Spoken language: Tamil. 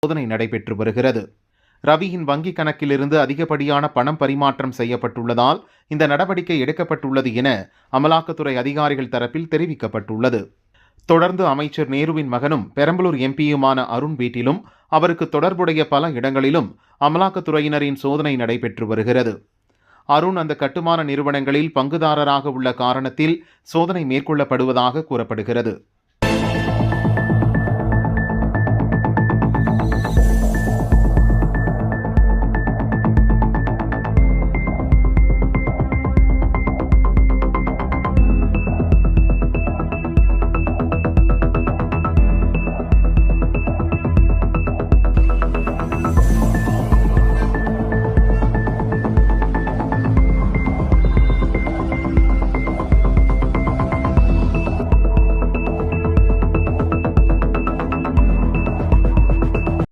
சோதனை நடைபெற்று வருகிறது. ரவியின் வங்கிக் கணக்கிலிருந்து அதிகப்படியான பணம் பரிமாற்றம் செய்யப்பட்டுள்ளதால் இந்த நடவடிக்கை எடுக்கப்பட்டுள்ளது என அமலாக்கத்துறை அதிகாரிகள் தரப்பில் தெரிவிக்கப்பட்டுள்ளது. தொடர்ந்து அமைச்சர் நேருவின் மகனும் பெரம்பலூர் எம்பியுமான அருண் வீட்டிலும் அவருக்கு தொடர்புடைய பல இடங்களிலும் அமலாக்கத்துறையினரின் சோதனை நடைபெற்று வருகிறது. அருண் அந்த கட்டுமான நிறுவனங்களில் பங்குதாரராக உள்ள காரணத்தில் சோதனை மேற்கொள்ளப்படுவதாக கூறப்படுகிறது.